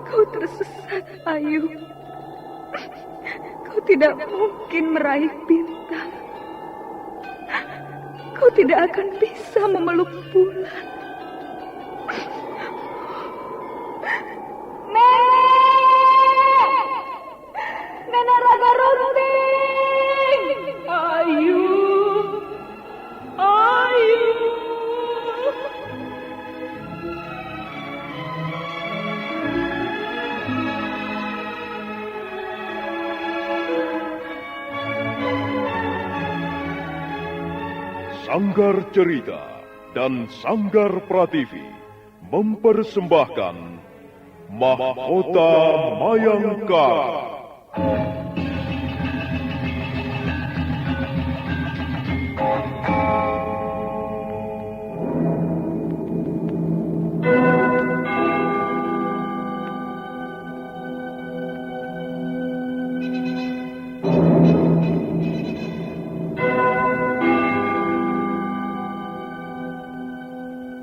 Kau tersesat, Ayu. Kau tidak mungkin meraih bintang. Kau tidak akan bisa memeluk bulan. Nenek Raga Runting! Ayu! Ayu! Sanggar Cerita dan Sanggar Prativi mempersembahkan Mahkota Mayangkara.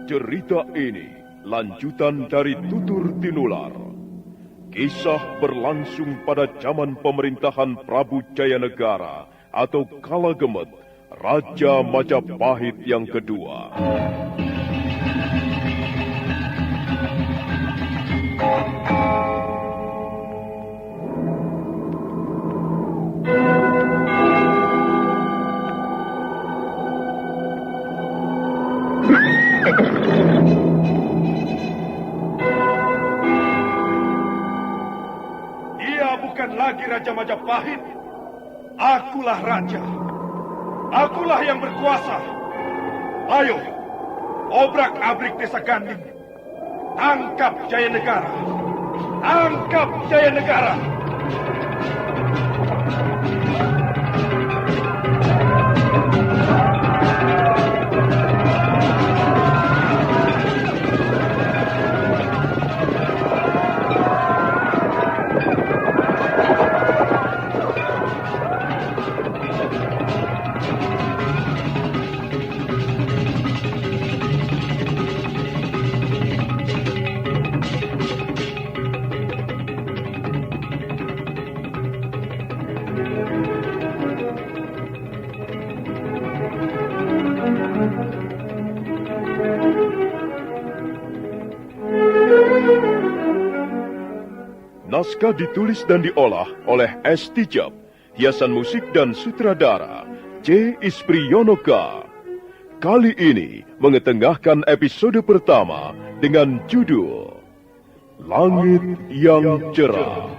Cerita ini lanjutan dari Tutur Tinular. Kisah berlangsung pada zaman pemerintahan Prabu Jayanegara atau Kala Gemet, Raja Majapahit yang kedua. Dia bukan lagi Raja Majapahit. Akulah raja. Akulah yang berkuasa. Ayo, obrak-abrik desa Ganding. Tangkap Jayanegara. Tangkap Jayanegara. Naskah ditulis dan diolah oleh S. Tijab, hiasan musik dan sutradara C. Ispriyonoka. Kali ini mengetengahkan episode pertama dengan judul Langit yang Cerah.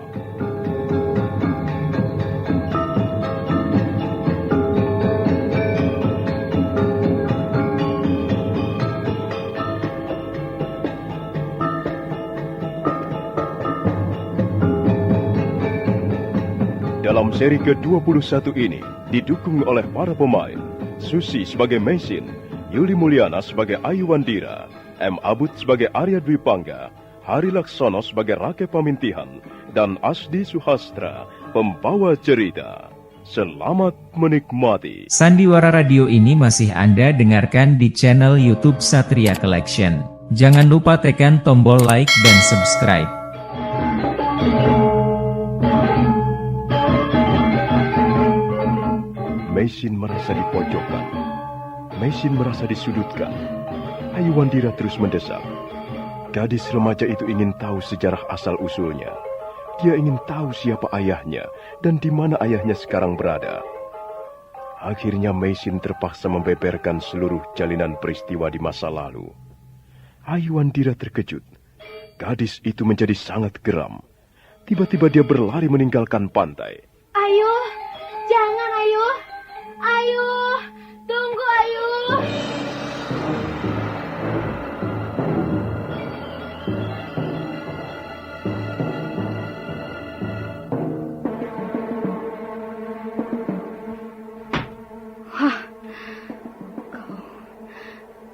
Dalam seri ke-21 ini didukung oleh para pemain Susi sebagai Mesin, Yuli Mulyana sebagai Ayu Wandira, M. Abud sebagai Arya Dwi Pangga, Hari Laksono sebagai Rake Pamintihan, dan Asdi Suhastra pembawa cerita. Selamat menikmati. Sandiwara Radio ini masih Anda dengarkan di channel YouTube Satria Collection. Jangan lupa tekan tombol like dan subscribe. Mesin merasa dipojokkan. Mesin merasa disudutkan. Ayu Wandira terus mendesak. Gadis remaja itu ingin tahu sejarah asal-usulnya. Dia ingin tahu siapa ayahnya dan di mana ayahnya sekarang berada. Akhirnya Mesin terpaksa membeberkan seluruh jalinan peristiwa di masa lalu. Ayu Wandira terkejut. Gadis itu menjadi sangat geram. Tiba-tiba dia berlari meninggalkan pantai. Ayu, jangan Ayu. Ayu, tunggu Ayu. Hah,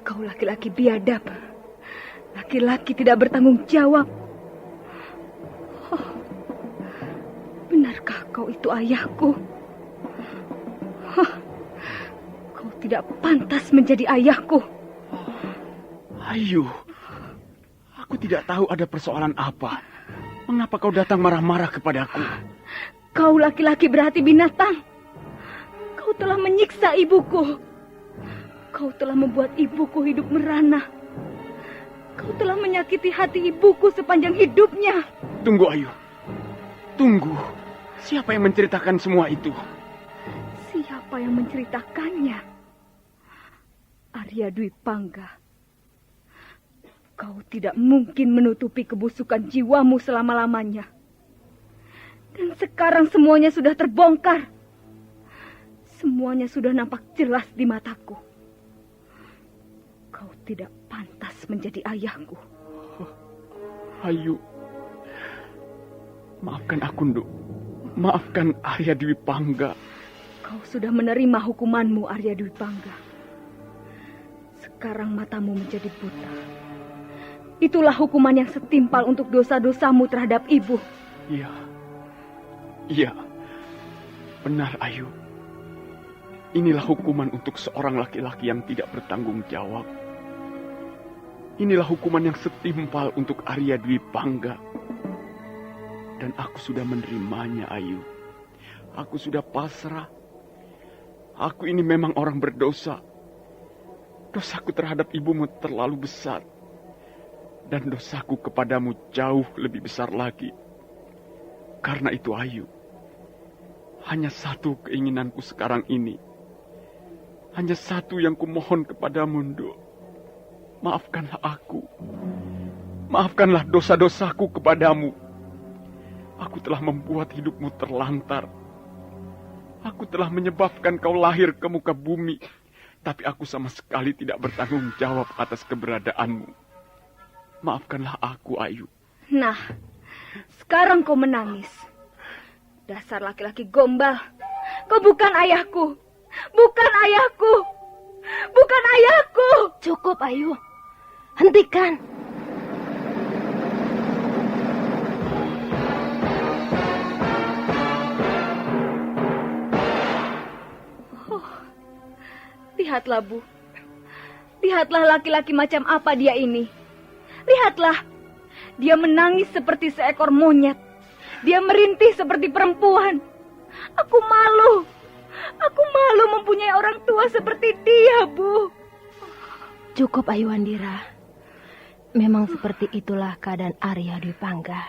kau laki-laki biadab. Laki-laki tidak bertanggung jawab. Oh, benarkah kau itu ayahku? Kau tidak pantas menjadi ayahku. Ayu, aku tidak tahu ada persoalan apa. Mengapa kau datang marah-marah kepadaku? Kau laki-laki berhati binatang. Kau telah menyiksa ibuku. Kau telah membuat ibuku hidup merana. Kau telah menyakiti hati ibuku sepanjang hidupnya. Tunggu, Ayu. Tunggu. Siapa yang menceritakan semua itu? Siapa yang menceritakannya? Arya Dwi Pangga. Kau tidak mungkin menutupi kebusukan jiwamu selama-lamanya. Dan sekarang semuanya sudah terbongkar. Semuanya sudah nampak jelas di mataku. Kau tidak pantas menjadi ayahku. Ayu. Maafkan aku, Nduk. Maafkan Arya Dwi Pangga. Kau sudah menerima hukumanmu, Arya Dwi Pangga. Sekarang matamu menjadi buta. Itulah hukuman yang setimpal untuk dosa-dosamu terhadap ibu. Iya. Iya. Benar, Ayu. Inilah hukuman untuk seorang laki-laki yang tidak bertanggung jawab. Inilah hukuman yang setimpal untuk Arya Dwi Pangga. Dan aku sudah menerimanya, Ayu. Aku sudah pasrah. Aku ini memang orang berdosa. Dosaku terhadap ibumu terlalu besar. Dan dosaku kepadamu jauh lebih besar lagi. Karena itu, Ayu, hanya satu keinginanku sekarang ini. Hanya satu yang kumohon kepadamu, Nduk. Maafkanlah aku. Maafkanlah dosa-dosaku kepadamu. Aku telah membuat hidupmu terlantar. Aku telah menyebabkan kau lahir ke muka bumi. Tapi aku sama sekali tidak bertanggung jawab atas keberadaanmu. Maafkanlah aku, Ayu. Nah, sekarang kau menangis. Dasar laki-laki gombal. Kau bukan ayahku. Bukan ayahku. Bukan ayahku. Cukup, Ayu. Hentikan. Lihatlah, Bu. Lihatlah laki-laki macam apa dia ini. Lihatlah. Dia menangis seperti seekor monyet. Dia merintih seperti perempuan. Aku malu. Aku malu mempunyai orang tua seperti dia, Bu. Cukup, Ayu Wandira. Memang seperti itulah keadaan Arya Dwi Pangga.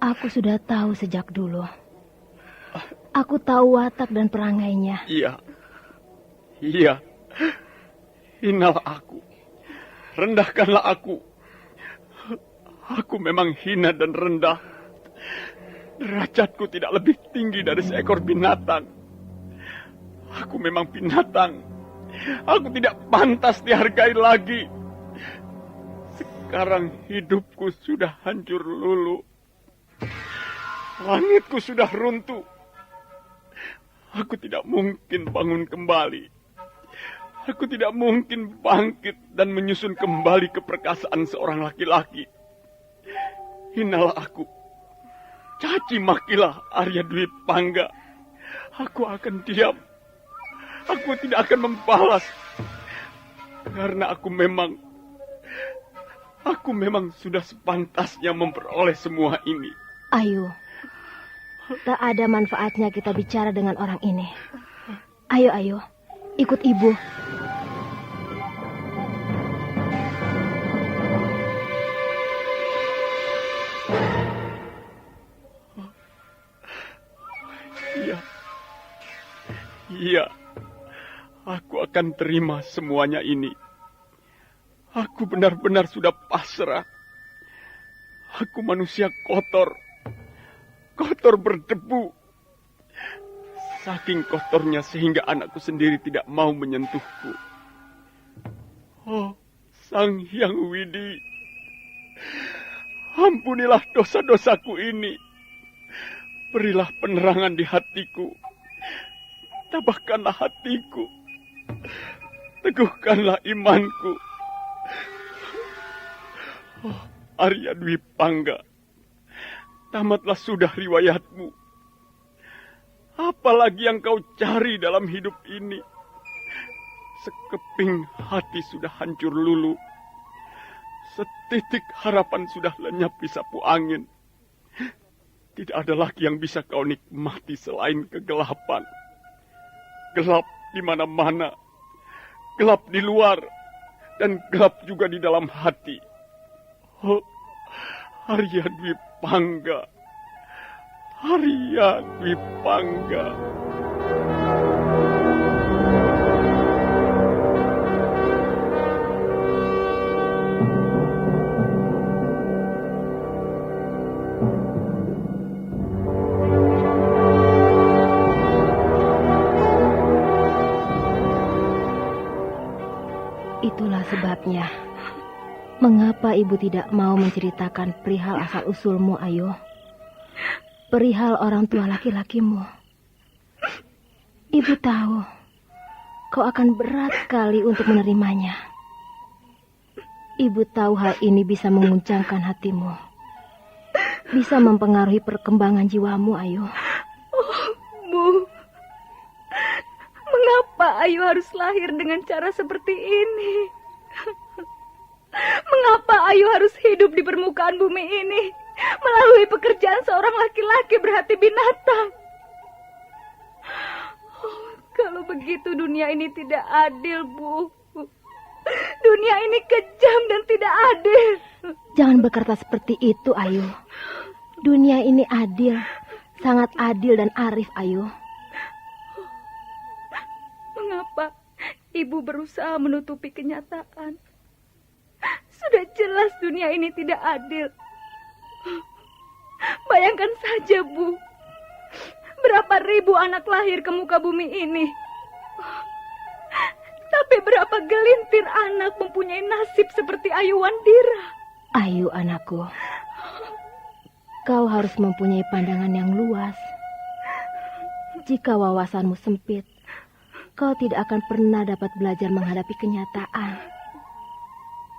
Aku sudah tahu sejak dulu. Aku tahu watak dan perangainya. Iya. Iya. Hinalah aku. Rendahkanlah aku. Aku memang hina dan rendah. Derajatku tidak lebih tinggi dari seekor binatang. Aku memang binatang. Aku tidak pantas dihargai lagi. Sekarang hidupku sudah hancur lulu. Langitku sudah runtuh. Aku tidak mungkin bangun kembali. Aku tidak mungkin bangkit dan menyusun kembali keperkasaan seorang laki-laki. Hinalah aku. Caci makilah Arya Dwi Pangga. Aku akan diam. Aku tidak akan membalas. Karena aku memang sudah sepantasnya memperoleh semua ini. Ayu, tak ada manfaatnya kita bicara dengan orang ini. Ayo, ikut ibu. Iya, aku akan terima semuanya ini. Aku benar-benar sudah pasrah. Aku manusia kotor. Kotor berdebu. Saking kotornya sehingga anakku sendiri tidak mau menyentuhku. Oh, Sang Hyang Widi. Ampunilah dosa-dosaku ini. Berilah penerangan di hatiku. Tabahkanlah hatiku. Teguhkanlah imanku. Oh, Arya Dwi Pangga. Tamatlah sudah riwayatmu. Apalagi yang kau cari dalam hidup ini? Sekeping hati sudah hancur lulu. Setitik harapan sudah lenyap di sapu angin. Tidak ada lagi yang bisa kau nikmati selain kegelapan. Gelap di mana-mana. Gelap di luar. Dan gelap juga di dalam hati. Oh, Arya Dwi Pangga. Arya Dwi Pangga. Itulah sebabnya, mengapa ibu tidak mau menceritakan perihal asal-usulmu, Ayu? Perihal orang tua laki-lakimu. Ibu tahu, kau akan berat sekali untuk menerimanya. Ibu tahu hal ini bisa menguncangkan hatimu. Bisa mempengaruhi perkembangan jiwamu, Ayu. Oh, Bu. Mengapa Ayu harus lahir dengan cara seperti ini? Mengapa Ayu harus hidup di permukaan bumi ini melalui pekerjaan seorang laki-laki berhati binatang? Oh, kalau begitu dunia ini tidak adil, Bu. Dunia ini kejam dan tidak adil. Jangan berkata seperti itu, Ayu. Dunia ini adil, sangat adil dan arif, Ayu. Mengapa Ibu berusaha menutupi kenyataan? Sudah jelas dunia ini tidak adil. Bayangkan saja, Bu. Berapa ribu anak lahir ke muka bumi ini. Tapi berapa gelintir anak mempunyai nasib seperti Ayu Wandira. Ayu, anakku. Kau harus mempunyai pandangan yang luas. Jika wawasanmu sempit, kau tidak akan pernah dapat belajar menghadapi kenyataan.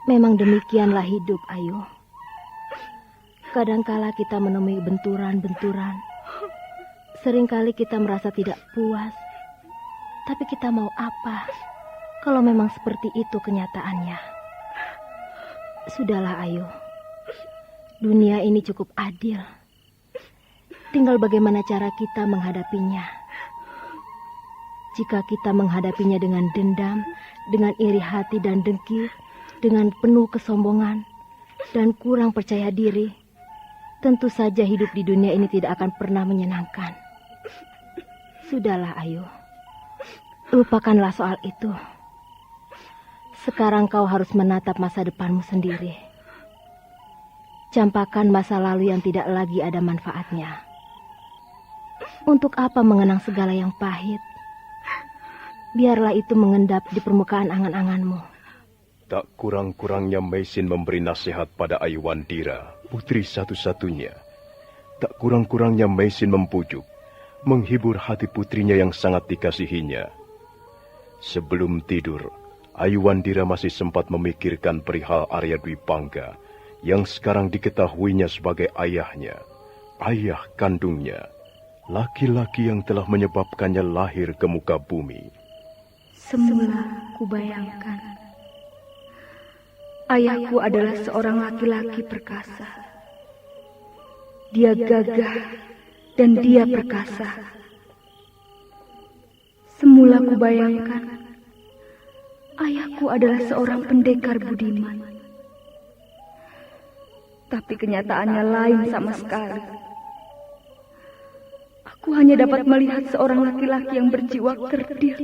Memang demikianlah hidup, Ayu. Kadangkala kita menemui benturan-benturan. Seringkali kita merasa tidak puas. Tapi kita mau apa kalau memang seperti itu kenyataannya? Sudahlah, Ayu. Dunia ini cukup adil. Tinggal bagaimana cara kita menghadapinya. Jika kita menghadapinya dengan dendam, dengan iri hati dan dengki, dengan penuh kesombongan, dan kurang percaya diri, tentu saja hidup di dunia ini tidak akan pernah menyenangkan. Sudahlah, Ayu. Lupakanlah soal itu. Sekarang kau harus menatap masa depanmu sendiri. Campakkan masa lalu yang tidak lagi ada manfaatnya. Untuk apa mengenang segala yang pahit? Biarlah itu mengendap di permukaan angan-anganmu. Tak kurang-kurangnya Maisin memberi nasihat pada Ayu Wandira, putri satu-satunya. Tak kurang-kurangnya Maisin mempujuk, menghibur hati putrinya yang sangat dikasihinya. Sebelum tidur, Ayu Wandira masih sempat memikirkan perihal Arya Dwi Pangga yang sekarang diketahuinya sebagai ayahnya, ayah kandungnya, laki-laki yang telah menyebabkannya lahir ke muka bumi. Semula kubayangkan ayahku adalah seorang laki-laki perkasa. Dia gagah dan dia perkasa. Semula kubayangkan ayahku adalah seorang pendekar budiman. Tapi kenyataannya lain sama sekali. Aku hanya dapat melihat seorang laki-laki yang berjiwa kerdil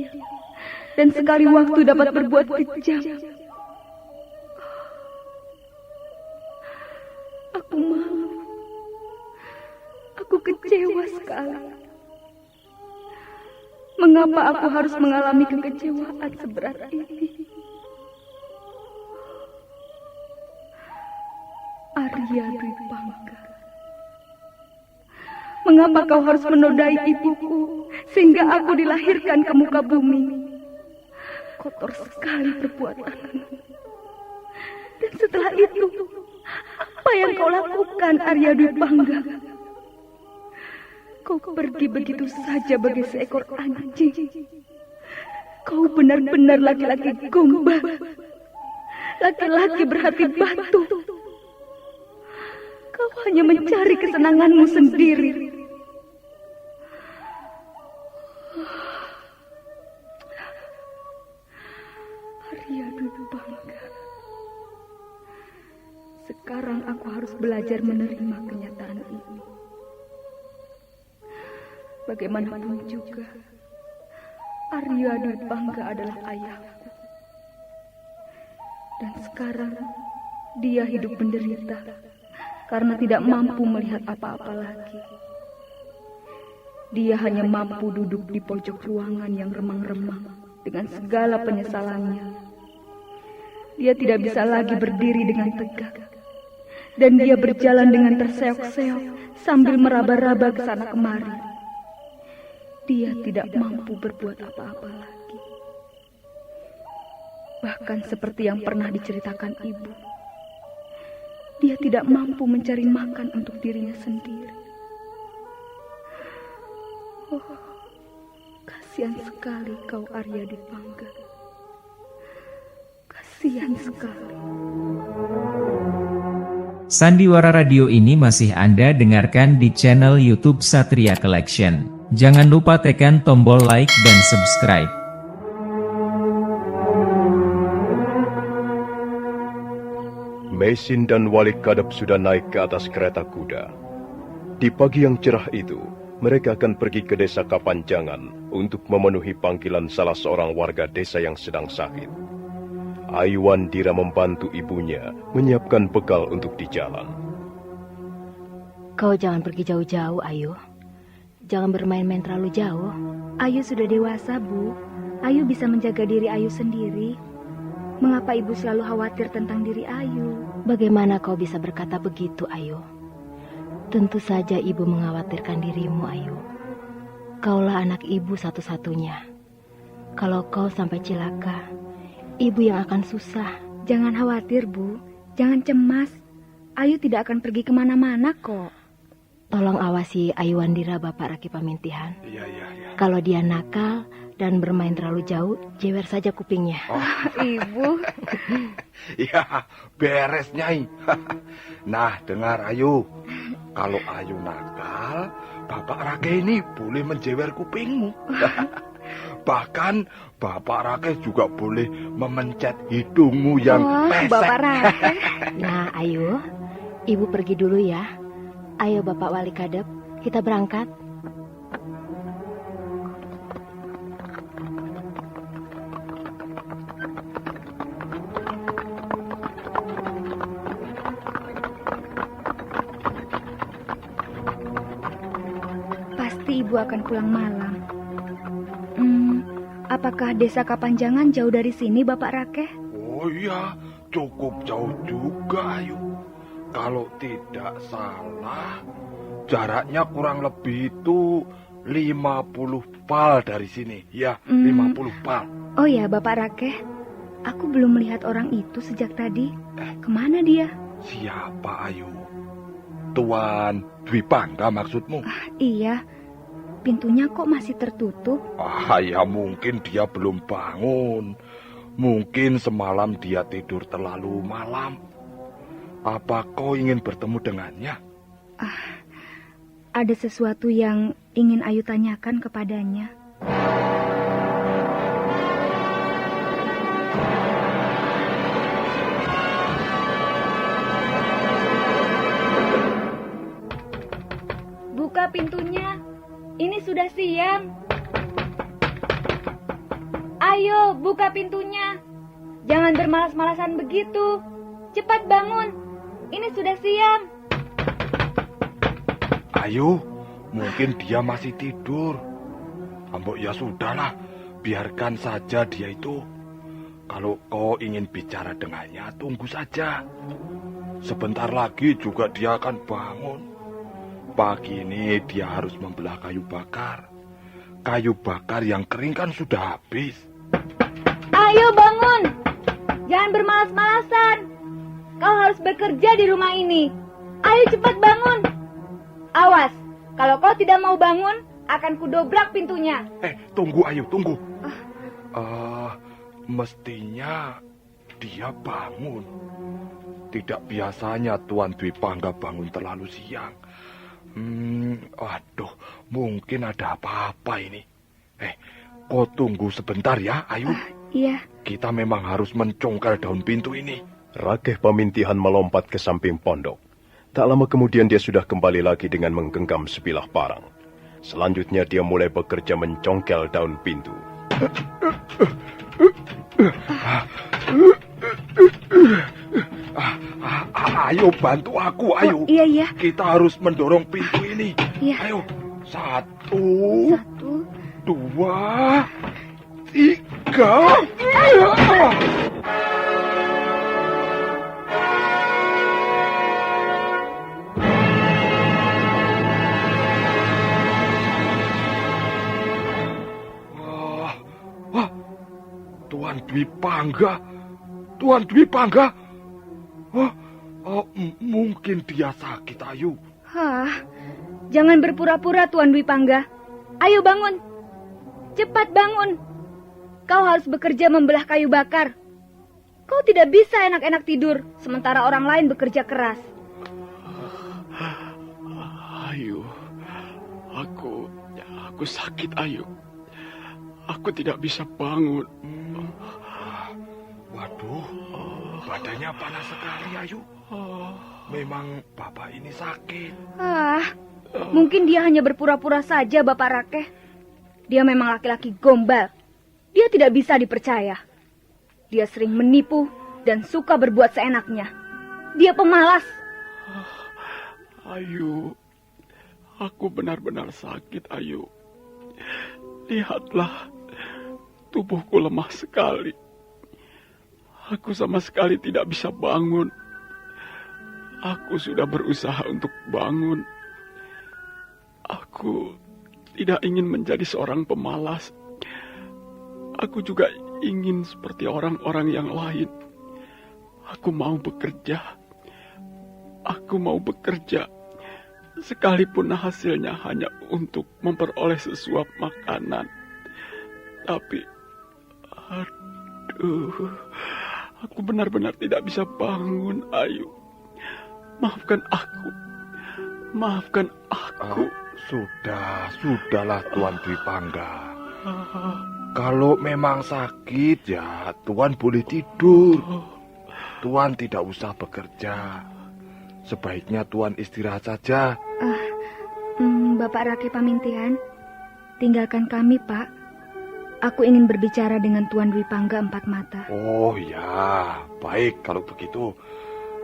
dan sekali waktu dapat berbuat kejam. Aku malu. Aku kecewa sekali. Mengapa aku harus mengalami kekecewaan seberat ini? Arya Dwi Pangga, mengapa kau harus menodai ibuku sehingga aku dilahirkan ke muka bumi? Kotor sekali perbuatanmu. Dan setelah itu, apa yang kau lakukan, Arya Dwi Pangga? Kau pergi begitu saja bagai seekor anjing. Kau benar-benar laki-laki gombal. laki-laki berhati batu. Kau hanya mencari kesenanganmu sendiri. Arya Dwi Pangga. Sekarang aku harus belajar menerima kenyataan ini. Bagaimanapun juga, Arya Dwi Pangga adalah ayahku. Dan sekarang dia hidup menderita karena tidak mampu melihat apa-apa lagi. Dia hanya mampu duduk di pojok ruangan yang remang-remang dengan segala penyesalannya. Dia tidak bisa lagi berdiri dengan tegak. Dan dia berjalan dengan terseok-seok sambil meraba-raba ke sana kemari. Dia tidak mampu berbuat apa-apa lagi. Bahkan seperti yang pernah diceritakan ibu, dia tidak mampu mencari makan untuk dirinya sendiri. Oh, kasihan sekali kau Arya Dwi Pangga. Kasihan sekali. Sandiwara Radio ini masih Anda dengarkan di channel YouTube Satria Collection. Jangan lupa tekan tombol like dan subscribe. Maisin dan Wali Kadep sudah naik ke atas kereta kuda. Di pagi yang cerah itu, mereka akan pergi ke desa Kapanjangan untuk memenuhi panggilan salah seorang warga desa yang sedang sakit. Aiwandira membantu ibunya menyiapkan bekal untuk di jalan. Kau jangan pergi jauh-jauh, Ayu. Jangan bermain-main terlalu jauh. Ayu sudah dewasa, Bu. Ayu bisa menjaga diri Ayu sendiri. Mengapa ibu selalu khawatir tentang diri Ayu? Bagaimana kau bisa berkata begitu, Ayu? Tentu saja ibu mengkhawatirkan dirimu, Ayu. Kaulah anak ibu satu-satunya. Kalau kau sampai celaka, ibu yang akan susah. Jangan khawatir, Bu. Jangan cemas. Ayu tidak akan pergi kemana-mana kok. Tolong awasi Aiwandira, Bapak Raki Pamintihan. Iya. Kalau dia nakal dan bermain terlalu jauh, jewer saja kupingnya. Ibu. Ya, beres, Nyai. Nah, dengar Ayu. Kalau Ayu nakal, Bapak Rake ini boleh menjewer kupingmu. Bahkan Bapak Rake juga boleh memencet hidungmu yang pesek. Bapak Rake. Nah, Ayu, ibu pergi dulu ya. Ayo Bapak Wali Kadep, kita berangkat. Pasti ibu akan pulang malam. Apakah desa Kapanjangan jauh dari sini, Bapak Rake? Oh iya, cukup jauh juga, Ayu. Kalau tidak salah, jaraknya kurang lebih itu 50 pal dari sini. Ya, 50 pal. Oh ya, Bapak Rake. Aku belum melihat orang itu sejak tadi. Kemana dia? Siapa, Ayu? Tuan Dwi Pangga maksudmu? Iya. Pintunya kok masih tertutup? Ya mungkin dia belum bangun. Mungkin semalam dia tidur terlalu malam. Apa kau ingin bertemu dengannya? Ada sesuatu yang ingin Ayu tanyakan kepadanya. Buka pintunya. Ini sudah siang. Ayo, buka pintunya. Jangan bermalas-malasan begitu. Cepat bangun. Ini sudah siang. Ayu, mungkin dia masih tidur. Ambok ya sudahlah, biarkan saja dia itu. Kalau kau ingin bicara dengannya, tunggu saja. Sebentar lagi juga dia akan bangun. Pagi ini dia harus membelah kayu bakar. Kayu bakar yang kering kan sudah habis. Ayo bangun. Jangan bermalas-malasan. Kau harus bekerja di rumah ini. Ayo cepat bangun. Awas, kalau kau tidak mau bangun, akan kudobrak pintunya. Tunggu Ayu, tunggu. Mestinya dia bangun. Tidak biasanya Tuan Dwi Pangga bangun terlalu siang. Aduh, mungkin ada apa-apa ini. Kau tunggu sebentar ya, Ayu. Iya. Kita memang harus mencongkel daun pintu ini. Rakeh Pamintihan melompat ke samping pondok. Tak lama kemudian dia sudah kembali lagi dengan menggenggam sebilah parang. Selanjutnya dia mulai bekerja mencongkel daun pintu. Ayo bantu aku, ayo. Oh, iya. Kita harus mendorong pintu ini. Iya. Ayo, 1, 2, 3. Wah, Tuan Dwi Pangga. Tuan Dwi Pangga. Mungkin dia sakit, Ayu. Jangan berpura-pura, Tuan Dwi Pangga. Ayo bangun. Cepat bangun. Kau harus bekerja membelah kayu bakar. Kau tidak bisa enak-enak tidur, sementara orang lain bekerja keras. Ayu, aku sakit, Ayu. Aku tidak bisa bangun. Waduh, badannya panas sekali, Ayu. Memang Bapak ini sakit. Mungkin dia hanya berpura-pura saja, Bapak Rakeh. Dia memang laki-laki gombal. Dia tidak bisa dipercaya. Dia sering menipu dan suka berbuat seenaknya. Dia pemalas. Ayu, aku benar-benar sakit, Ayu. Lihatlah, tubuhku lemah sekali. Aku sama sekali tidak bisa bangun. Aku sudah berusaha untuk bangun. Aku tidak ingin menjadi seorang pemalas. Aku juga ingin seperti orang-orang yang lain. Aku mau bekerja. Aku mau bekerja. Sekalipun hasilnya hanya untuk memperoleh sesuap makanan. Tapi, aduh, aku benar-benar tidak bisa bangun, Ayu. Maafkan aku. Maafkan aku. Sudahlah Tuan Dwi Pangga. Kalau memang sakit ya Tuan boleh tidur. Tuan tidak usah bekerja. Sebaiknya Tuan istirahat saja. Bapak Rakeh Pamintihan, tinggalkan kami, Pak. Aku ingin berbicara dengan Tuan Dwi Pangga Empat Mata. Oh ya, baik kalau begitu.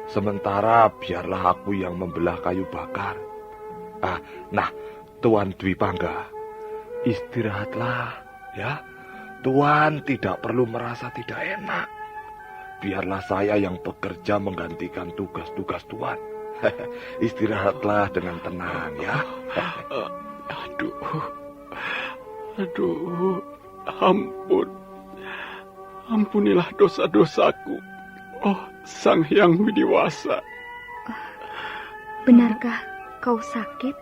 Sementara biarlah aku yang membelah kayu bakar. Nah, Tuan Dwi Pangga, istirahatlah ya. Tuan tidak perlu merasa tidak enak. Biarlah saya yang bekerja menggantikan tugas-tugas Tuan. Istirahatlah dengan tenang ya. Aduh, ampun. Ampunilah dosa-dosaku. Oh, Sang Hyang Widiwasa. Benarkah kau sakit?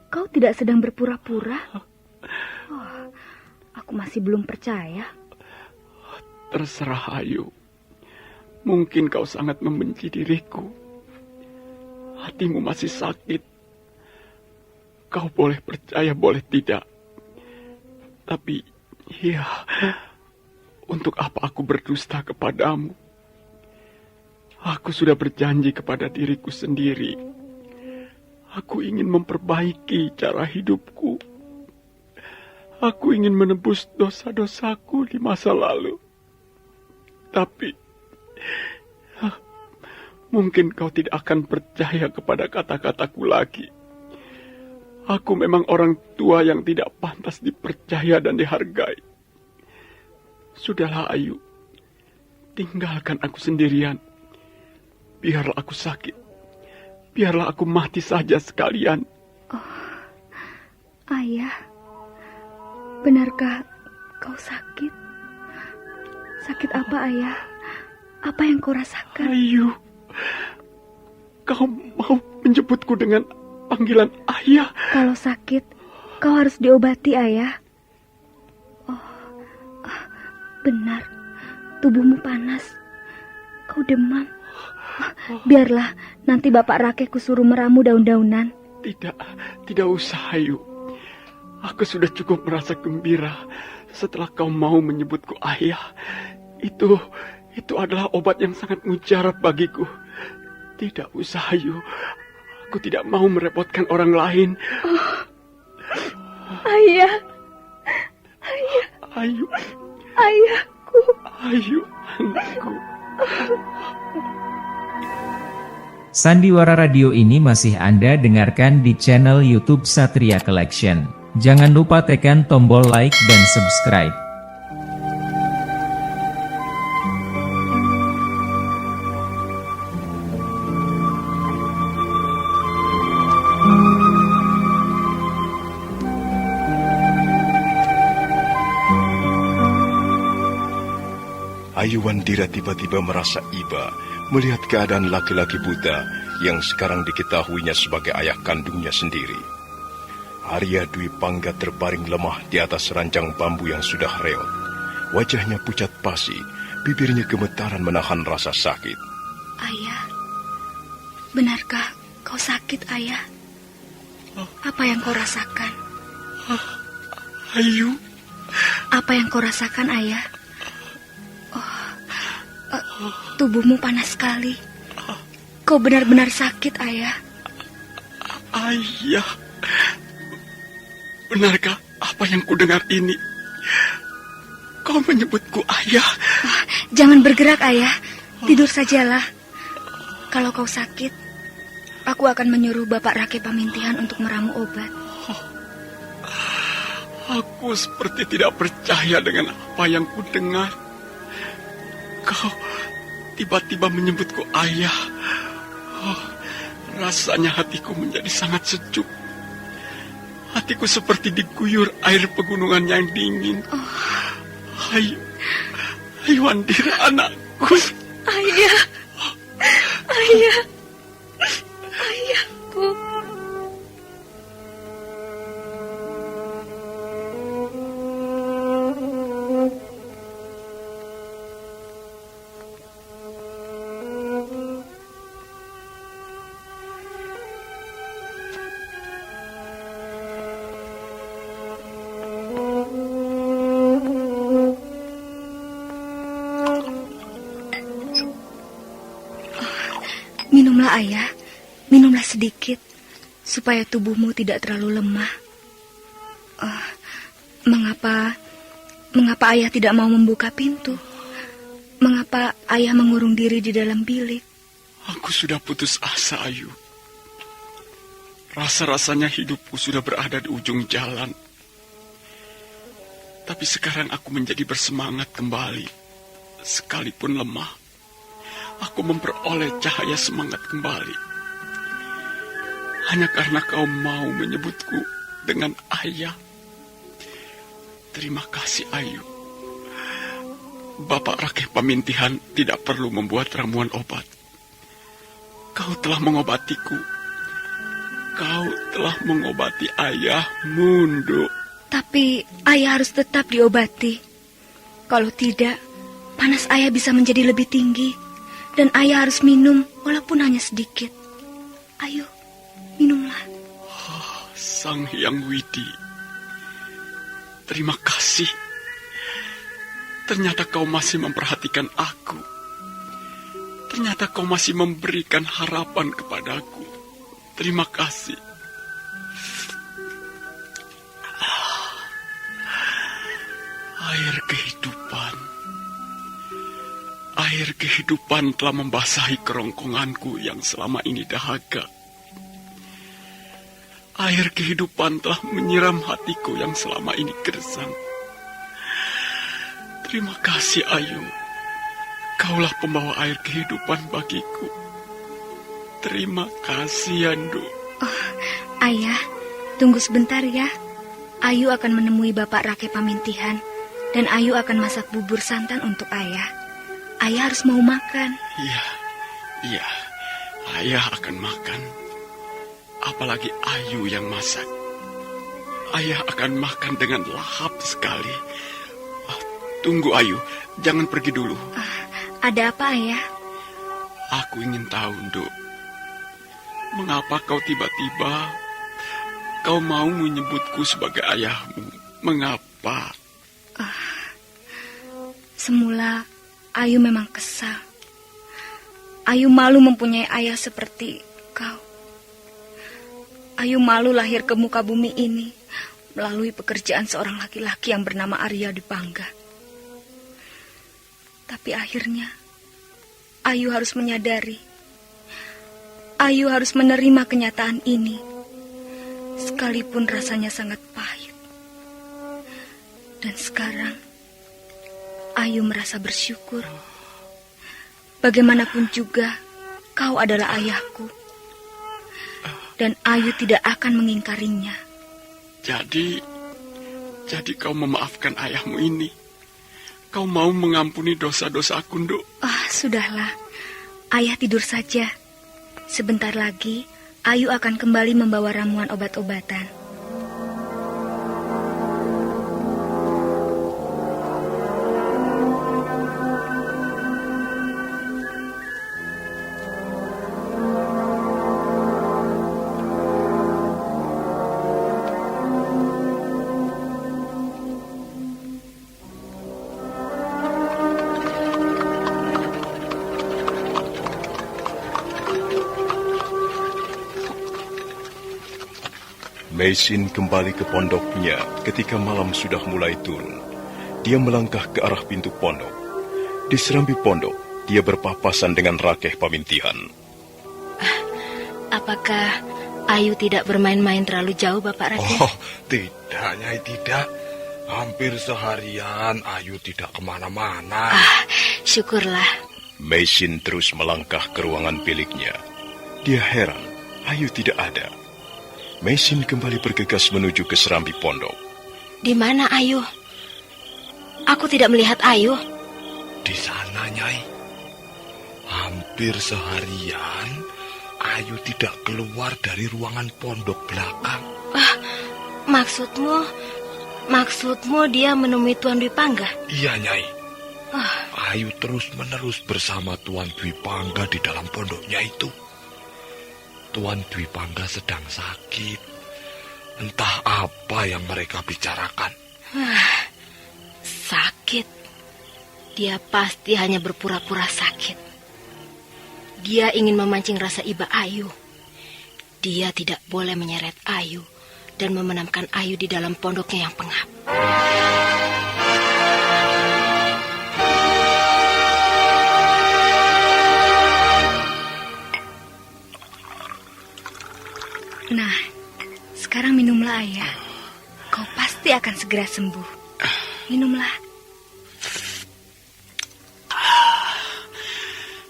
Kau tidak sedang berpura-pura? Aku masih belum percaya. Terserah, Ayu. Mungkin kau sangat membenci diriku. Hatimu masih sakit. Kau boleh percaya, boleh tidak. Tapi, ya, untuk apa aku berdusta kepadamu? Aku sudah berjanji kepada diriku sendiri. Aku ingin memperbaiki cara hidupku. Aku ingin menebus dosa-dosaku di masa lalu. Tapi, mungkin kau tidak akan percaya kepada kata-kataku lagi. Aku memang orang tua yang tidak pantas dipercaya dan dihargai. Sudahlah, Ayu. Tinggalkan aku sendirian. Biarlah aku sakit. Biarlah aku mati saja sekalian. Ayah, benarkah kau sakit? Sakit apa, Ayah? Apa yang kau rasakan? Ayu, kau mau menjemputku dengan panggilan Ayah? Kalau sakit, kau harus diobati, Ayah. Benar. tubuhmu panas. Kau demam. Biarlah, nanti Bapak Rakehku suruh meramu daun-daunan. Tidak usah, Ayu. Aku sudah cukup merasa gembira setelah kau mau menyebutku ayah. Itu adalah obat yang sangat mujarab bagiku. Tidak usah, Ayu. Aku tidak mau merepotkan orang lain. Ayah. Ayu. Ayahku. Ayu, anakku. Sandiwara radio ini masih Anda dengarkan di channel YouTube Satria Collection. Jangan lupa tekan tombol like dan subscribe. Ayuwandira tiba-tiba merasa iba melihat keadaan laki-laki buta yang sekarang diketahuinya sebagai ayah kandungnya sendiri. Arya Dwi Pangga terbaring lemah di atas ranjang bambu yang sudah reot. Wajahnya pucat pasi, bibirnya gemetaran menahan rasa sakit. Ayah, benarkah kau sakit, Ayah? Apa yang kau rasakan? Ayu. Apa yang kau rasakan, Ayah? Tubuhmu panas sekali. Kau benar-benar sakit, Ayah. Ayah. Benarkah apa yang kudengar ini? Kau menyebutku ayah. Jangan bergerak, Ayah. Tidur sajalah. Kalau kau sakit, aku akan menyuruh Bapak Rakeh Pamintihan untuk meramu obat. Aku seperti tidak percaya dengan apa yang kudengar. Kau tiba-tiba menyebutku ayah. Rasanya hatiku menjadi sangat sejuk. Hatiku seperti diguyur air pegunungan yang dingin. Ayu Wandira, anakku. Ayah. Ayahku. Minumlah, Ayah. Minumlah sedikit, supaya tubuhmu tidak terlalu lemah. Mengapa Ayah tidak mau membuka pintu? Mengapa Ayah mengurung diri di dalam bilik? Aku sudah putus asa, Ayu. Rasa-rasanya hidupku sudah berada di ujung jalan. Tapi sekarang aku menjadi bersemangat kembali. Sekalipun lemah, aku memperoleh cahaya semangat kembali. Hanya karena kau mau menyebutku dengan ayah. Terima kasih, Ayu. Bapak Rakeh Pamintihan tidak perlu membuat ramuan obat. Kau telah mengobatiku. Kau telah mengobati ayah, Mundu. Tapi Ayah harus tetap diobati. Kalau tidak, panas Ayah bisa menjadi lebih tinggi. Dan Ayah harus minum walaupun hanya sedikit. Ayo, minumlah. Sang Hyang Widi, terima kasih. Ternyata kau masih memperhatikan aku. Ternyata kau masih memberikan harapan kepadaku. Terima kasih. Air kehidupan. Air kehidupan telah membasahi kerongkonganku yang selama ini dahaga. Air kehidupan telah menyiram hatiku yang selama ini gersang. Terima kasih, Ayu. Kaulah pembawa air kehidupan bagiku. Terima kasih, Yandu. Ayah, tunggu sebentar ya. Ayu akan menemui Bapak Rakeh Pamintihan. Dan Ayu akan masak bubur santan untuk Ayah. Ayah harus mau makan. Iya, Ayah akan makan. Apalagi Ayu yang masak. Ayah akan makan dengan lahap sekali. Tunggu Ayu, jangan pergi dulu. Ada apa, Ayah? Aku ingin tahu, Nduk. Mengapa kau tiba-tiba kau mau menyebutku sebagai ayahmu? Mengapa? Semula, Ayu memang kesal. Ayu malu mempunyai ayah seperti kau. Ayu malu lahir ke muka bumi ini melalui pekerjaan seorang laki-laki yang bernama Arya Dwipangga. Tapi akhirnya, Ayu harus menyadari. Ayu harus menerima kenyataan ini, sekalipun rasanya sangat pahit. Dan sekarang, Ayu merasa bersyukur. Bagaimanapun juga, kau adalah ayahku. Dan Ayu tidak akan mengingkarinya. Jadi kau memaafkan ayahmu ini. Kau mau mengampuni dosa-dosaku, Nduk. Sudahlah. Ayah tidur saja. Sebentar lagi, Ayu akan kembali membawa ramuan obat-obatan. Meisin kembali ke pondoknya ketika malam sudah mulai turun. Dia melangkah ke arah pintu pondok. Di serambi pondok, dia berpapasan dengan Rakeh Pamintihan. Apakah Ayu tidak bermain-main terlalu jauh, Bapak Rakeh? Oh, tidak, Nyai, tidak. Hampir seharian Ayu tidak kemana-mana. Syukurlah. Meisin terus melangkah ke ruangan biliknya. Dia heran, Ayu tidak ada. Meisin kembali bergegas menuju ke serambi pondok. Di mana Ayu? Aku tidak melihat Ayu. Di sana, Nyai. Hampir seharian Ayu tidak keluar dari ruangan pondok belakang. Maksudmu dia menemui Tuan Dwipangga? Iya, Nyai. Ayu terus-menerus bersama Tuan Dwipangga di dalam pondoknya itu. Tuan Dwipangga sedang sakit. Entah apa yang mereka bicarakan. Sakit? Dia pasti hanya berpura-pura sakit. Dia ingin memancing rasa iba Ayu. Dia tidak boleh menyeret Ayu dan memenamkan Ayu di dalam pondoknya yang pengap. Nah, sekarang minumlah, Ayah. Kau pasti akan segera sembuh. Minumlah.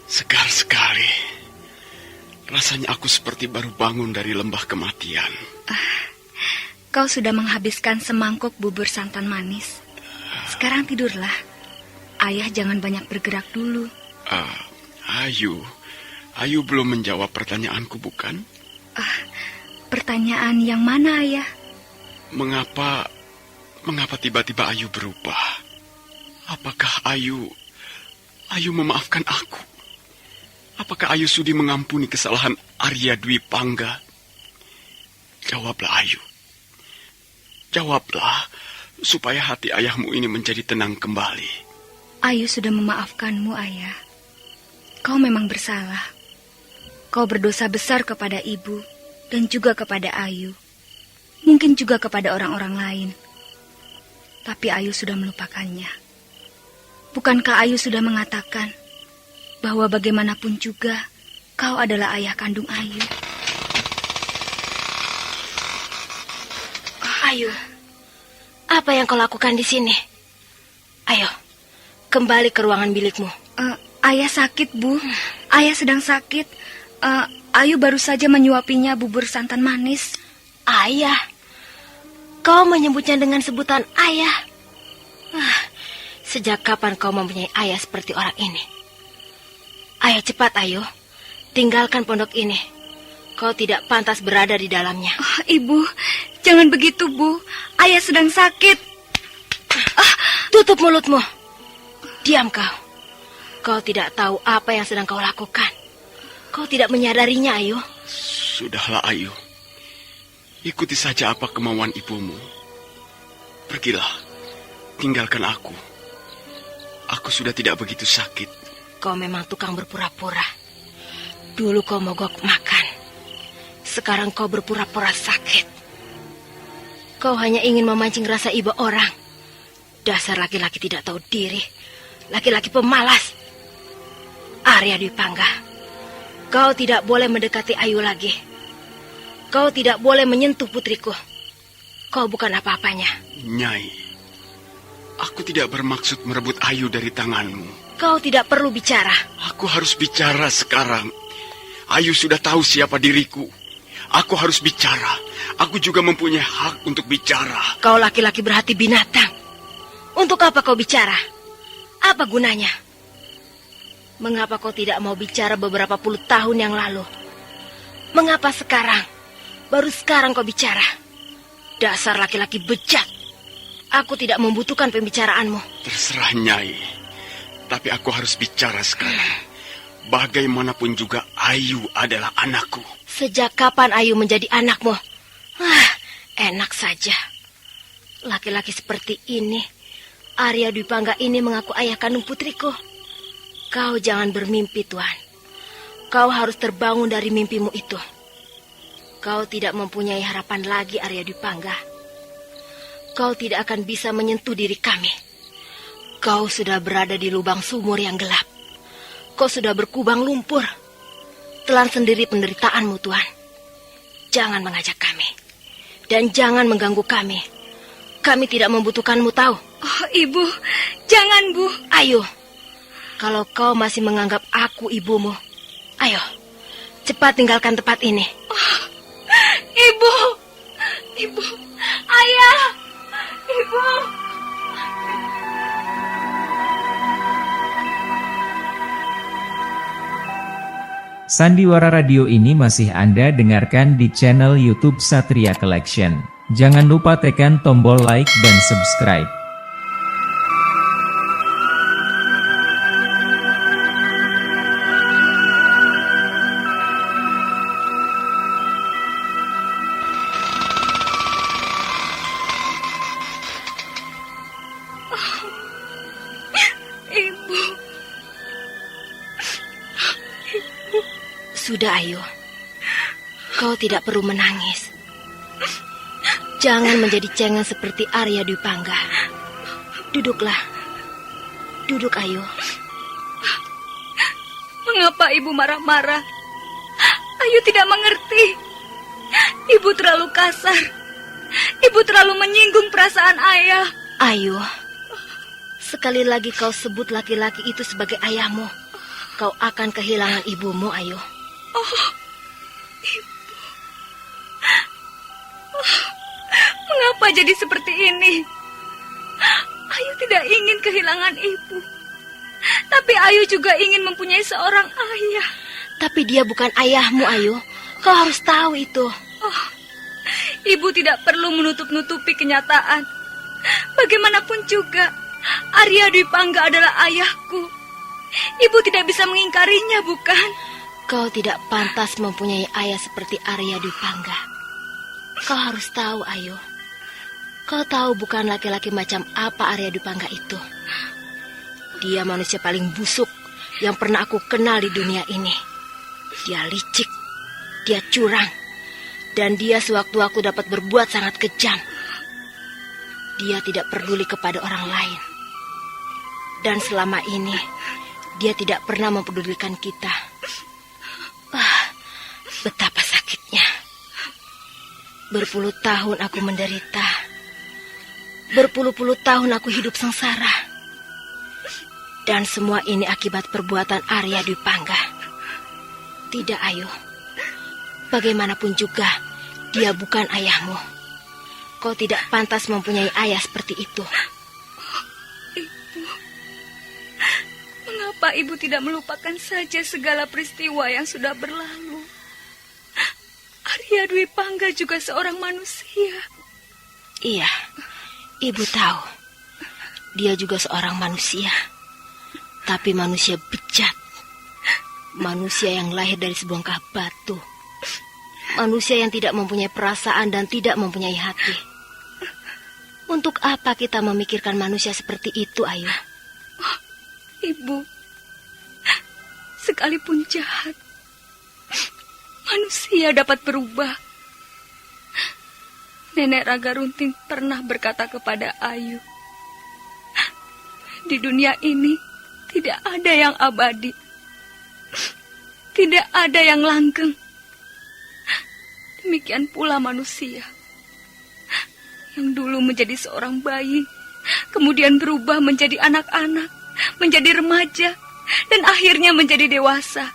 Segar sekali. Rasanya aku seperti baru bangun dari lembah kematian. Kau sudah menghabiskan semangkuk bubur santan manis. Sekarang tidurlah. Ayah jangan banyak bergerak dulu. Ayu belum menjawab pertanyaanku, bukan? Pertanyaan yang mana, Ayah? Mengapa tiba-tiba Ayu berubah? Apakah Ayu memaafkan aku? Apakah Ayu sudi mengampuni kesalahan Arya Dwipangga? Jawablah, Ayu. Jawablah, supaya hati ayahmu ini menjadi tenang kembali. Ayu sudah memaafkanmu, Ayah. Kau memang bersalah. Kau berdosa besar kepada ibu dan juga kepada Ayu. Mungkin juga kepada orang-orang lain. Tapi Ayu sudah melupakannya. Bukankah Ayu sudah mengatakan bahwa bagaimanapun juga kau adalah ayah kandung Ayu? Ayu, apa yang kau lakukan di sini? Ayo, kembali ke ruangan bilikmu. Ayah sakit, Bu. Ayah sedang sakit. Ayu baru saja menyuapinya bubur santan manis. Ayah? Kau menyebutnya dengan sebutan ayah? Sejak kapan kau mempunyai ayah seperti orang ini? Ayo cepat, Ayu. Tinggalkan pondok ini. Kau tidak pantas berada di dalamnya. Ibu, jangan begitu, Bu. Ayah sedang sakit. Tutup mulutmu. Diam kau. Kau tidak tahu apa yang sedang kau lakukan. Kau tidak menyadarinya, Ayu. Sudahlah, Ayu. Ikuti saja apa kemauan ibumu. Pergilah, tinggalkan aku. Aku sudah tidak begitu sakit. Kau memang tukang berpura-pura. Dulu kau mogok makan. Sekarang kau berpura-pura sakit. Kau hanya ingin memancing rasa iba orang. Dasar laki-laki tidak tahu diri. Laki-laki pemalas. Arya Dwi Pangga, kau tidak boleh mendekati Ayu lagi. Kau tidak boleh menyentuh putriku. Kau bukan apa-apanya. Nyai, aku tidak bermaksud merebut Ayu dari tanganmu. Kau tidak perlu bicara. Aku harus bicara sekarang. Ayu sudah tahu siapa diriku. Aku harus bicara. Aku juga mempunyai hak untuk bicara. Kau laki-laki berhati binatang. Untuk apa kau bicara? Apa gunanya? Mengapa kau tidak mau bicara beberapa puluh tahun yang lalu? Mengapa sekarang? Baru sekarang kau bicara. Dasar laki-laki bejat. Aku tidak membutuhkan pembicaraanmu. Terserah, Nyai. Tapi aku harus bicara sekarang. Bagaimanapun juga Ayu adalah anakku. Sejak kapan Ayu menjadi anakmu? Enak saja. Laki-laki seperti ini, Arya Dwi Pangga ini mengaku ayah kandung putriku. Kau jangan bermimpi, Tuan. Kau harus terbangun dari mimpimu itu. Kau tidak mempunyai harapan lagi, Arya Dwi Pangga. Kau tidak akan bisa menyentuh diri kami. Kau sudah berada di lubang sumur yang gelap. Kau sudah berkubang lumpur. Telan sendiri penderitaanmu, Tuan. Jangan mengajak kami. Dan jangan mengganggu kami. Kami tidak membutuhkanmu, tahu? Oh, Ibu, jangan, Bu. Ayo. Kalau kau masih menganggap aku ibumu, ayo, cepat tinggalkan tempat ini. Oh, Ibu, Ibu, Ayah, Ibu. Sandiwara Radio ini masih Anda dengarkan di channel YouTube Satria Collection. Jangan lupa tekan tombol like dan subscribe. Ibu. Sudah, Ayu. Kau tidak perlu menangis. Jangan menjadi cengeng seperti Arya Dwi Pangga. Duduklah. Duduk, Ayu. Mengapa Ibu marah-marah? Ayu tidak mengerti. Ibu terlalu kasar. Ibu terlalu menyinggung perasaan Ayah. Ayu, sekali lagi kau sebut laki-laki itu sebagai ayahmu, kau akan kehilangan ibumu, Ayu. Oh, Ibu. Oh, mengapa jadi seperti ini? Ayu tidak ingin kehilangan ibu. Tapi Ayu juga ingin mempunyai seorang ayah. Tapi dia bukan ayahmu, Ayu. Kau harus tahu itu. Oh, Ibu tidak perlu menutup-nutupi kenyataan. Bagaimanapun juga, Arya Dwi Pangga adalah ayahku. Ibu tidak bisa mengingkarinya, bukan? Kau tidak pantas mempunyai ayah seperti Arya Dwi Pangga. Kau harus tahu, Ayu. Kau tahu bukan laki-laki macam apa Arya Dwi Pangga itu. Dia manusia paling busuk yang pernah aku kenal di dunia ini. Dia licik, dia curang, dan dia sewaktu-waktu dapat berbuat sangat kejam. Dia tidak peduli kepada orang lain. Dan selama ini, dia tidak pernah mempedulikan kita. Betapa sakitnya. Berpuluh tahun aku menderita. Berpuluh-puluh tahun aku hidup sengsara. Dan semua ini akibat perbuatan Arya Dwi Pangga. Tidak, Ayu. Bagaimanapun juga, dia bukan ayahmu. Kau tidak pantas mempunyai ayah seperti itu. Ibu, mengapa Ibu tidak melupakan saja segala peristiwa yang sudah berlalu? Arya Dwi Pangga juga seorang manusia. Iya, Ibu tahu. Dia juga seorang manusia. Tapi manusia bejat. Manusia yang lahir dari sebongkah batu. Manusia yang tidak mempunyai perasaan dan tidak mempunyai hati. Untuk apa kita memikirkan manusia seperti itu, Ayu? Ibu, sekalipun jahat, manusia dapat berubah. Nenek Raga Runting pernah berkata kepada Ayu, di dunia ini tidak ada yang abadi, tidak ada yang langgeng. Demikian pula manusia, yang dulu menjadi seorang bayi, kemudian berubah menjadi anak-anak, menjadi remaja, dan akhirnya menjadi dewasa.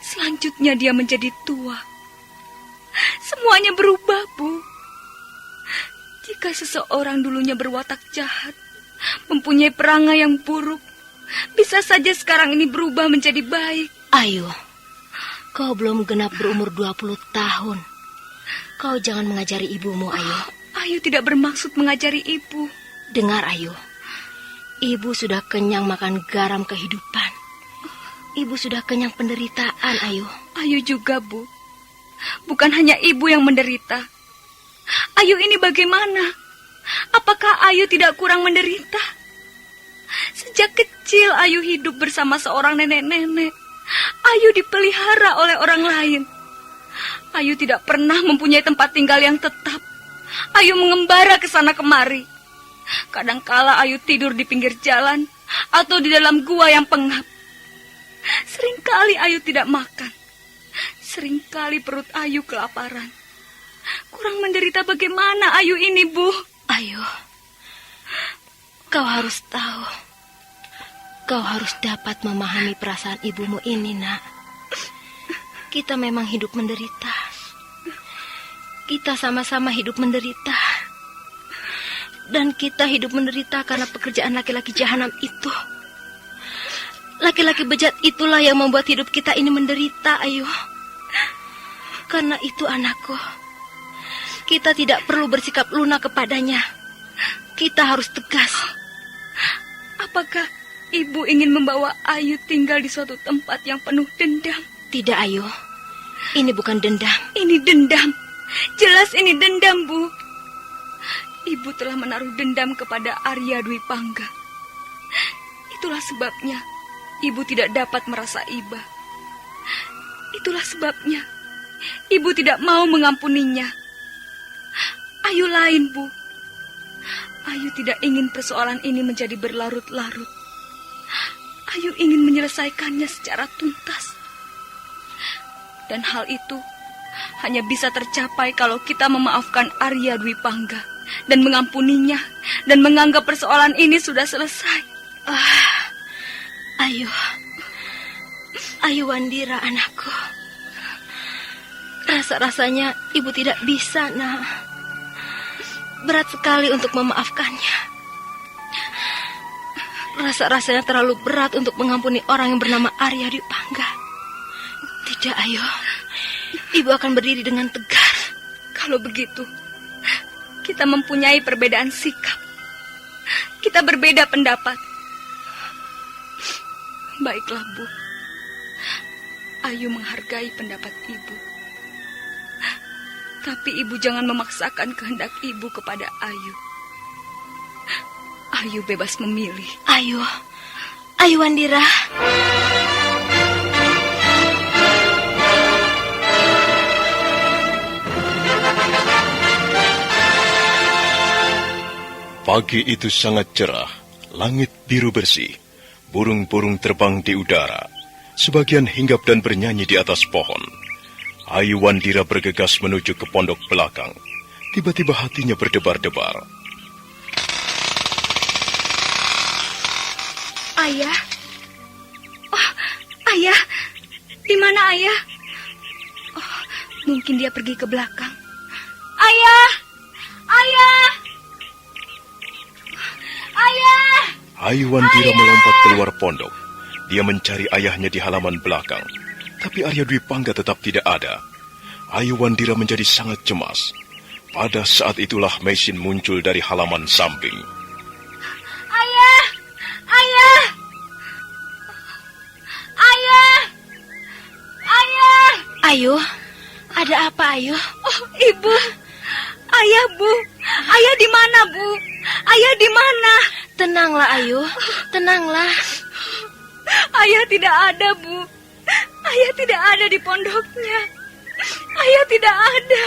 Selanjutnya dia menjadi tua. Semuanya berubah, Bu. Jika seseorang dulunya berwatak jahat, mempunyai perangai yang buruk, bisa saja sekarang ini berubah menjadi baik. Ayu, kau belum genap berumur 20 tahun. Kau jangan mengajari ibumu, Ayu. Ayu tidak bermaksud mengajari ibu. Dengar, Ayu. Ibu sudah kenyang makan garam kehidupan. Ibu sudah kenyang penderitaan, Ayu. Ayu juga, Bu. Bukan hanya ibu yang menderita. Ayu ini bagaimana? Apakah Ayu tidak kurang menderita? Sejak kecil Ayu hidup bersama seorang nenek-nenek. Ayu dipelihara oleh orang lain. Ayu tidak pernah mempunyai tempat tinggal yang tetap. Ayu mengembara ke sana kemari. Kadangkala Ayu tidur di pinggir jalan atau di dalam gua yang pengap. Seringkali Ayu tidak makan. Seringkali perut Ayu kelaparan. Kurang menderita bagaimana Ayu ini, Bu? Ayu, kau harus tahu. Kau harus dapat memahami perasaan ibumu ini, Nak. Kita memang hidup menderita. Kita sama-sama hidup menderita. Dan kita hidup menderita karena pekerjaan laki-laki jahanam itu. Laki-laki bejat itulah yang membuat hidup kita ini menderita, Ayu. Karena itu, anakku, kita tidak perlu bersikap lunak kepadanya. Kita harus tegas. Apakah ibu ingin membawa Ayu tinggal di suatu tempat yang penuh dendam? Tidak, Ayu. Ini bukan dendam. Ini dendam. Jelas ini dendam, Bu. Ibu telah menaruh dendam kepada Arya Dwi Pangga. Itulah sebabnya ibu tidak dapat merasa iba. Itulah sebabnya ibu tidak mau mengampuninya. Ayu lain, Bu. Ayu tidak ingin persoalan ini menjadi berlarut-larut. Ayu ingin menyelesaikannya secara tuntas. Dan hal itu hanya bisa tercapai kalau kita memaafkan Arya Dwi Pangga dan mengampuninya dan menganggap persoalan ini sudah selesai. Ayu. Ayu Wandira, anakku. Rasa-rasanya ibu tidak bisa, Nak. Berat sekali untuk memaafkannya. Rasa-rasanya terlalu berat untuk mengampuni orang yang bernama Arya Dwi Pangga. Tidak, Ayu. Ibu akan berdiri dengan tegar. Kalau begitu, kita mempunyai perbedaan sikap. Kita berbeda pendapat. Baiklah, Bu. Ayu menghargai pendapat ibu. Tapi ibu jangan memaksakan kehendak ibu kepada Ayu. Ayu bebas memilih. Ayu Wandira. Pagi itu sangat cerah, langit biru bersih, burung-burung terbang di udara, sebagian hinggap dan bernyanyi di atas pohon. Ayu Wandira bergegas menuju ke pondok belakang. Tiba-tiba hatinya berdebar-debar. Ayah? Oh, Ayah? Di mana Ayah? Oh, mungkin dia pergi ke belakang. Ayah! Ayah! Ayah! Ayu Wandira melompat keluar pondok. Dia mencari ayahnya di halaman belakang. Tapi Arya Dwi Pangga tetap tidak ada. Ayu Wandira menjadi sangat cemas. Pada saat itulah Meisin muncul dari halaman samping. Ayah! Ayah! Ayu, ada apa Ayu? Oh, Ibu. Ayah, Bu. Ayah di mana, Bu? Ayah di mana? Tenanglah Ayu, tenanglah. Ayah tidak ada, Bu. Ayah tidak ada di pondoknya. Ayah tidak ada.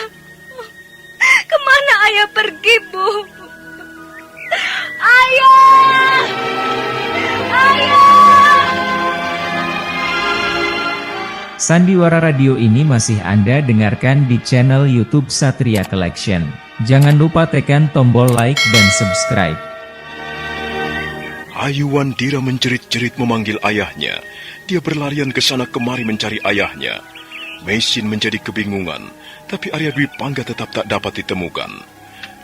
Kemana ayah pergi, Bu? Ayah! Ayah! Sandiwara Radio ini masih Anda dengarkan di channel YouTube Satria Collection. Jangan lupa tekan tombol like dan subscribe. Ayu Wandira menjerit-jerit memanggil ayahnya. Dia berlarian ke sana kemari mencari ayahnya. Meisin menjadi kebingungan, tapi Arya Dwi Pangga tetap tak dapat ditemukan.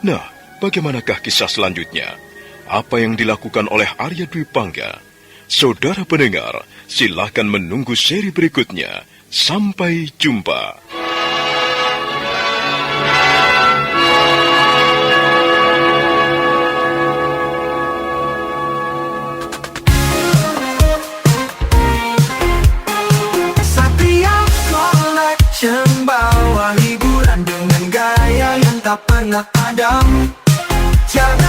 Nah, bagaimanakah kisah selanjutnya? Apa yang dilakukan oleh Arya Dwi Pangga? Saudara pendengar, silakan menunggu seri berikutnya. Sampai jumpa. Bawa hiburan dengan gaya yang tak pernah padam. Jangan